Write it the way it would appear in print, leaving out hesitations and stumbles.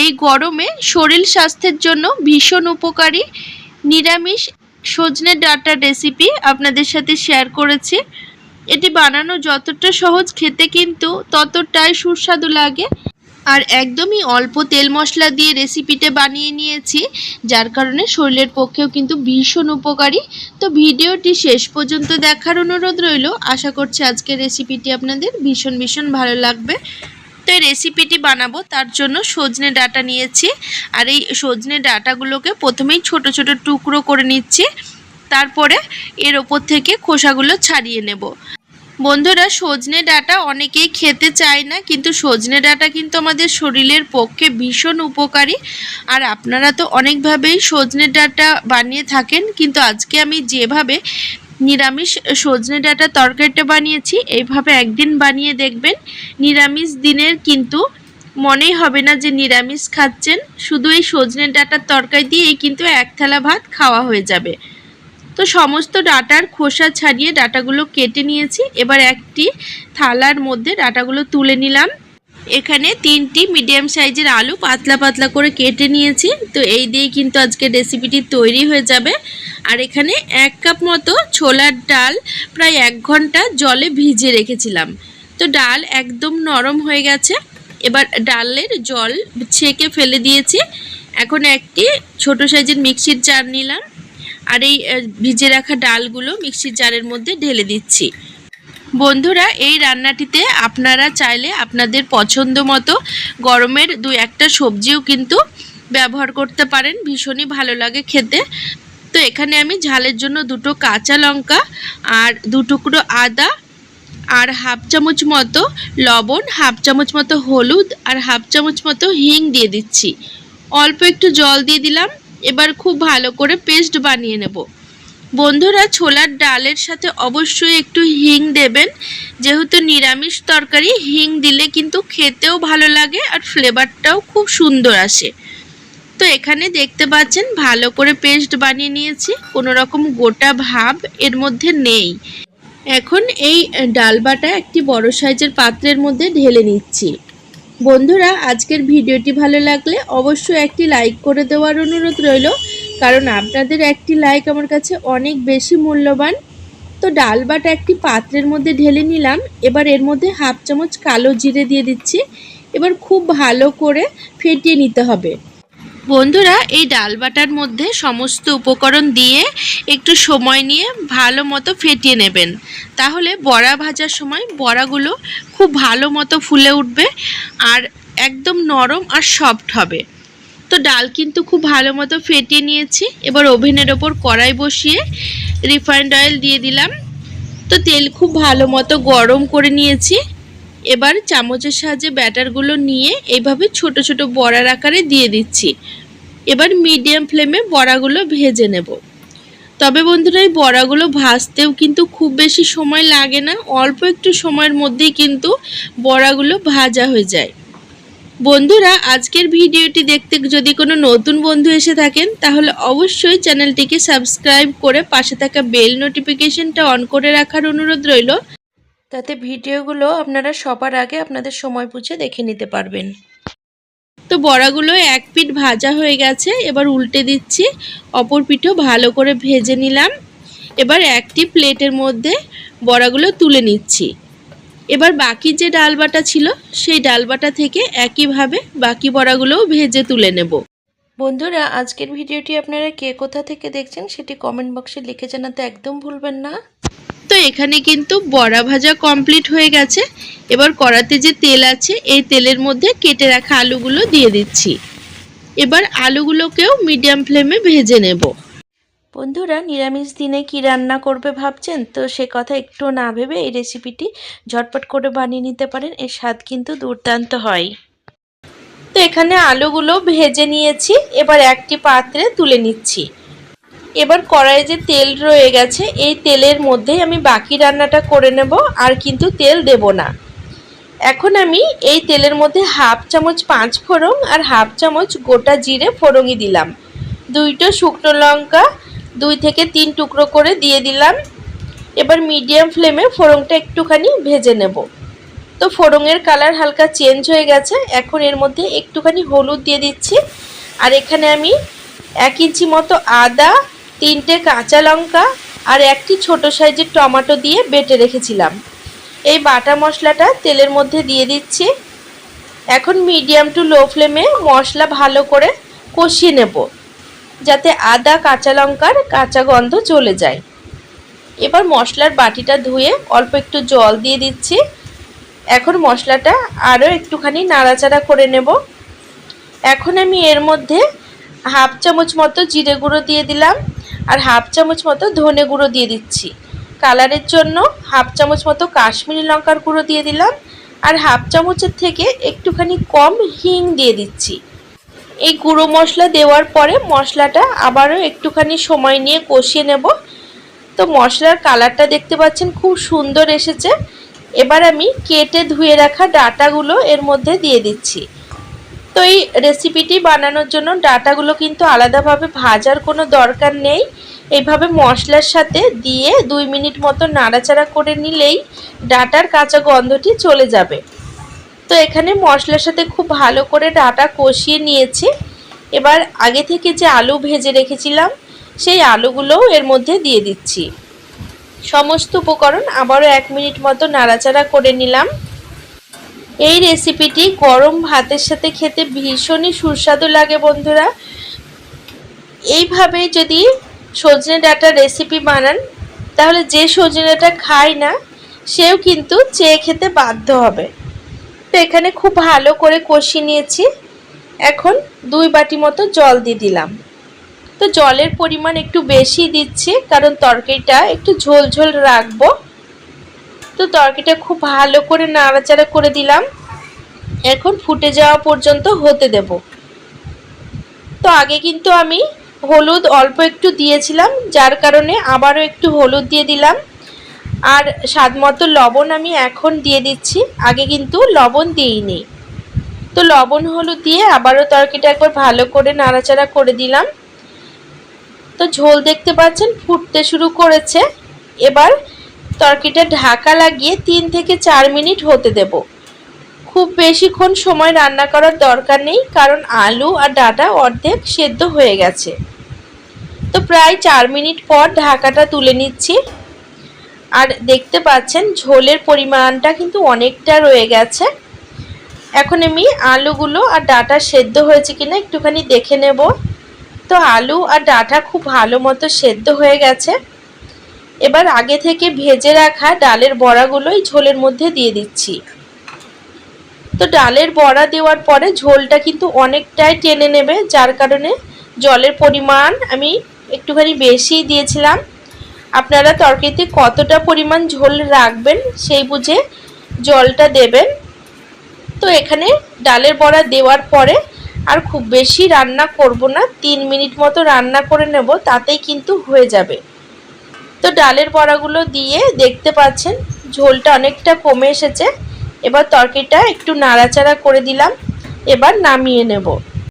এই গরমে শরীর স্বাস্থ্যের জন্য ভীষণ উপকারী নিরামিষ সজনে ডাঁটার রেসিপি আপনাদের সাথে শেয়ার করেছি। এটি বানানো যতটা সহজ, খেতে কিন্তু ততটাই সুস্বাদু লাগে। আর একদমই অল্প তেল মশলা দিয়ে রেসিপিটা বানিয়ে নিয়েছি, যার কারণে শরীরের পক্ষেও কিন্তু ভীষণ উপকারী। তো ভিডিওটি শেষ পর্যন্ত দেখার অনুরোধ রইল। আশা করছি আজকের রেসিপিটি আপনাদের ভীষণ ভালো লাগবে। তো এই রেসিপিটি বানাবো তার জন্য সজনে ডাঁটা নিয়েছি। আর এই সজনে ডাঁটাগুলোকে প্রথমেই ছোট ছোট টুকরো করে নিচ্ছি, তারপরে এর ওপর থেকে খোসাগুলো ছাড়িয়ে নেব। বন্ধুরা, সজনে ডাঁটা অনেকেই খেতে চায় না, কিন্তু সজনে ডাঁটা কিন্তু আমাদের শরীরের পক্ষে ভীষণ উপকারী। আর আপনারা তো অনেকভাবেই সজনে ডাঁটা বানিয়ে থাকেন, কিন্তু আজকে আমি যেভাবে নিরামিষ সজনে ডাঁটা তরকারিটা বানিয়েছি, এইভাবে একদিন বানিয়ে দেখবেন। নিরামিষ দিনের কিন্তু মনেই হবে না যে নিরামিষ খাচ্ছেন। শুধু এই সজনে ডাঁটার তরকারি দিয়েই কিন্তু এক থালা ভাত খাওয়া হয়ে যাবে। তো সমস্ত ডাঁটার খোসা ছাড়িয়ে ডাঁটাগুলো কেটে নিয়েছি। এবার একটি থালার মধ্যে ডাঁটাগুলো তুলে নিলাম। এখানে 3টি মিডিয়াম সাইজের আলু পাতলা পাতলা করে কেটে নিয়েছি। তো এই দিয়ে কিন্তু আজকে রেসিপিটি তৈরি হয়ে যাবে। আর এখানে 1 কাপ মতো ছোলার ডাল প্রায় 1 ঘন্টা জলে ভিজিয়ে রেখেছিলাম। তো ডাল একদম নরম হয়ে গেছে। এবার ডালের জল ছেঁকে ফেলে দিয়েছি। এখন একটি ছোট সাইজের মিক্সির জার নিলাম, আর এই ভিজে রাখা ডালগুলো মিক্সির জারের মধ্যে ঢেলে দিচ্ছি। বন্ধুরা, এই রান্নাটিতে আপনারা চাইলে আপনাদের পছন্দ মতো গরমের 2-1টা সবজিও কিন্তু ব্যবহার করতে পারেন, ভীষণই ভালো লাগে খেতে। তো এখানে আমি ঝালের জন্য 2টো কাঁচা লঙ্কা আর 2 টুকরো আদা আর 1/2 চামচ মতো লবণ, 1/2 চামচ মতো হলুদ আর 1/2 চামচ মতো হিং দিয়ে দিচ্ছি। অল্প একটু জল দিয়ে দিলাম। এবার খুব ভালো করে পেস্ট বানিয়ে নেব। বন্ধুরা, ছোলার ডালের সাথে অবশ্যই একটু হিং দেবেন, যেহেতু নিরামিষ তরকারি হিং দিলে কিন্তু খেতেও ভালো লাগে আর ফ্লেভারটাও খুব সুন্দর আসে। তো এখানে দেখতে পাচ্ছেন ভালো করে পেস্ট বানিয়ে নিয়েছি, কোনো রকম গোটা ভাব এর মধ্যে নেই। এখন এই ডাল বাটা একটি বড় সাইজের পাত্রের মধ্যে ঢেলে নিচ্ছি। বন্ধুরা, আজকের ভিডিওটি ভালো লাগলে অবশ্যই একটি লাইক করে দেওয়ার অনুরোধ রইল, কারণ আপনাদের একটি লাইক আমার কাছে অনেক বেশি মূল্যবান। তো ডাল বাটা একটি পাত্রের মধ্যে ঢেলে নিলাম। এবার এর মধ্যে 1/2 চামচ কালো জিরে দিয়ে দিচ্ছি। এবার খুব ভালো করে ফেটিয়ে নিতে হবে। বন্ধুরা, এই ডাল বাটার মধ্যে সমস্ত উপকরণ দিয়ে একটু সময় নিয়ে ভালো মতো ফেটিয়ে নেবেন, তাহলে বড়া ভাজার সময় বড়াগুলো খুব ভালো মতো ফুলে উঠবে আর একদম নরম আর সফট হবে। তো ডাল কিন্তু খুব ভালো মতো ফেটিয়ে নিয়েছি। এবার ওভেনের ওপর কড়াই বসিয়ে রিফাইন্ড অয়েল দিয়ে দিলাম। তো তেল খুব ভালো মতো গরম করে নিয়েছি। এবার চামচের সাহায্যে ব্যাটারগুলো নিয়ে এইভাবে ছোট ছোট বড়ার আকারে দিয়ে দিচ্ছি। এবার মিডিয়াম ফ্লেমে বড়াগুলো ভেজে নেব। তবে বন্ধুরা, এই বড়াগুলো ভাজতেও কিন্তু খুব বেশি সময় লাগে না, অল্প একটু সময়ের মধ্যেই কিন্তু বড়াগুলো ভাজা হয়ে যায়। বন্ধুরা, আজকের ভিডিওটি দেখতে যদি কোনো নতুন বন্ধু এসে থাকেন, তাহলে অবশ্যই চ্যানেলটিকে সাবস্ক্রাইব করে পাশে থাকা বেল নোটিফিকেশনটা অন করে রাখার অনুরোধ রইল, তাতে ভিডিওগুলো আপনারা সবার আগে আপনাদের সময় বুঝে দেখে নিতে পারবেন। তো বড়াগুলো এক পিঠ ভাজা হয়ে গেছে। এবার উল্টে দিচ্ছি, অপর পিঠও ভালো করে ভেজে নিলাম। এবার একটি প্লেটের মধ্যে বড়াগুলো তুলে নিচ্ছি। এবার বাকি যে ডাল বাটা ছিল, সেই ডাল বাটা থেকে একইভাবে বাকি বড়াগুলোও ভেজে তুলে নেব। বন্ধুরা, আজকের ভিডিওটি আপনারা কে কোথা থেকে দেখছেন সেটি কমেন্ট বক্সে লিখে জানাতে একদম ভুলবেন না। তো এখানে কিন্তু বড়া ভাজা কমপ্লিট হয়ে গেছে। এবার কড়াতে যে তেল আছে, এই তেলের মধ্যে কেটে রাখা আলুগুলো দিয়ে দিচ্ছি। এবার আলুগুলোকেও মিডিয়াম ফ্লেমে ভেজে নেব। বন্ধুরা, নিরামিষ দিনে কি রান্না করবে ভাবছেন? তো সে কথা একটু না ভেবে এই রেসিপিটি ঝটপট করে বানিয়ে নিতে পারেন। এর স্বাদ কিন্তু দুর্দান্ত হয়। তো এখানে আলুগুলো ভেজে নিয়েছি। এবার একটি পাত্রে তুলে নিচ্ছি। এবার কড়াইয়ে যে তেল রয়ে গেছে, এই তেলের মধ্যেই আমি বাকি রান্নাটা করে নেব, আর কিন্তু তেল দেব না। এখন আমি এই তেলের মধ্যে 1/2 চামচ 5 ফোড়ন আর 1/2 চামচ গোটা জিরে ফোড়নই দিলাম। 2টো শুকনো লঙ্কা 2 থেকে 3 টুকরো করে দিয়ে দিলাম। এবার মিডিয়াম ফ্লেমে ফোড়নটা একটুখানি ভেজে নেব। তো ফোড়নের কালার হালকা চেঞ্জ হয়ে গেছে। এখন এর মধ্যে একটুখানি হলুদ দিয়ে দিচ্ছি। আর এখানে আমি 1 ইঞ্চি মতো আদা, 3টে কাঁচা লঙ্কা আর একটি ছোট সাইজের টমেটো দিয়ে বেটে রেখেছিলাম। এই বাটা মশলাটা তেলের মধ্যে দিয়ে দিচ্ছি। এখন মিডিয়াম টু লো ফ্লেমে মশলা ভালো করে কষিয়ে নেব, যাতে আদা কাঁচা লঙ্কার কাঁচা গন্ধ চলে যায়। এবার মশলার বাটিটা ধুয়ে অল্প একটু জল দিয়ে দিচ্ছি। এখন মশলাটা আরও একটুখানি নাড়াচাড়া করে নেব। এখন আমি এর মধ্যে হাফ চামচ মতো জিরে গুঁড়ো দিয়ে দিলাম আর হাফ চামচ মতো ধনে গুঁড়ো দিয়ে দিচ্ছি। কালারের জন্য হাফ চামচ মতো কাশ্মীরি লঙ্কার গুঁড়ো দিয়ে দিলাম আর হাফ চামচের থেকে একটুখানি কম হিং দিয়ে দিচ্ছি। এই গুঁড়ো মশলা দেওয়ার পরে মশলাটা আবারও একটুখানি সময় নিয়ে কষিয়ে নেব। তো মশলার কালারটা দেখতে পাচ্ছেন খুব সুন্দর এসেছে। এবার আমি কেটে ধুয়ে রাখা ডাঁটাগুলো এর মধ্যে দিয়ে দিচ্ছি। তো এই রেসিপিটি বানানোর জন্য ডাঁটাগুলো কিন্তু আলাদাভাবে ভাজার কোনো দরকার নেই। এইভাবে মশলার সাথে দিয়ে 2 মিনিট মতো নাড়াচাড়া করে নিলেই ডাঁটার কাঁচা গন্ধটি চলে যাবে। তো এখানে মশলার সাথে খুব ভালো করে ডাঁটা কষিয়ে নিয়েছি। এবার আগে থেকে যে আলু ভেজে রেখেছিলাম সেই আলুগুলোও এর মধ্যে দিয়ে দিচ্ছি। সমস্ত উপকরণ আবারও 1 মিনিট মতো নাড়াচাড়া করে নিলাম। এই রেসিপিটি গরম ভাতের সাথে খেতে ভীষণই সুস্বাদু লাগে বন্ধুরা। এইভাবে যদি সজনে ডাঁটার রেসিপি বানান তাহলে যে সজনে ডাঁটা খায় না সেও কিন্তু চেয়ে খেতে বাধ্য হবে। তো এখানে খুব ভালো করে কষিয়ে নিয়েছি। এখন 2 বাটি মতো জল দিয়ে দিলাম। তো জলের পরিমাণ একটু বেশি দিচ্ছি কারণ তরকারিটা একটু ঝোল ঝোল রাখবো। তো তরকারিটা খুব ভালো করে নাড়াচাড়া করে দিলাম। এখন ফুটে যাওয়া পর্যন্ত হতে দেব। তো আগে কিন্তু আমি হলুদ অল্প একটু দিয়েছিলাম, যার কারণে আবারও একটু হলুদ দিয়ে দিলাম। আর স্বাদমতো লবণ আমি এখন দিয়ে দিচ্ছি, আগে কিন্তু লবণ দিইনি। তো লবণ হলুদ দিয়ে আবারও তরকারিটা একবার ভালো করে নাড়াচাড়া করে দিলাম। তো ঝোল দেখতে পাচ্ছেন ফুটতে শুরু করেছে। এবার তরকারিটা ঢাকা লাগিয়ে 3 থেকে 4 মিনিট হতে দেব। খুব বেশিক্ষণ সময় রান্না করার দরকার নেই কারণ আলু আর ডাঁটা অর্ধেক সেদ্ধ হয়ে গেছে। তো প্রায় 4 মিনিট পর ঢাকাটা তুলে নিচ্ছি। আর দেখতে পাচ্ছেন ঝোলের পরিমাণটা কিন্তু অনেকটা রয়ে গেছে। এখন আমি আলুগুলো আর ডাঁটা সেদ্ধ হয়েছে কিনা একটুখানি দেখে নেব। তো আলু আর ডাঁটা খুব ভালো মতো সেদ্ধ হয়ে গেছে। এবার আগে থেকে ভেজে রাখা ডালের বড়াগুলো এই ঝোলের মধ্যে দিয়ে দিচ্ছি। তো ডালের বড়া দেওয়ার পরে ঝোলটা কিন্তু অনেকটাই টেনে নেবে, যার কারণে জলের পরিমাণ আমি একটুখানি বেশি দিয়েছিলাম। আপনারা তরকারিতে কতটা পরিমাণ ঝোল রাখবেন সেই বুঝে জলটা দেবেন। তো এখানে ডালের বড়া দেওয়ার পরে আর খুব বেশি রান্না করব না, 3 মিনিট মতো রান্না করে নেব, তাতেই কিন্তু হয়ে যাবে। তো ডালের বড়াগুলো দিয়ে দেখতে পাচ্ছেন ঝোলটা অনেকটা কমে এসেছে। এবার তরকারিটা একটু নাড়াচাড়া করে দিলাম। এবার নামিয়ে নেব।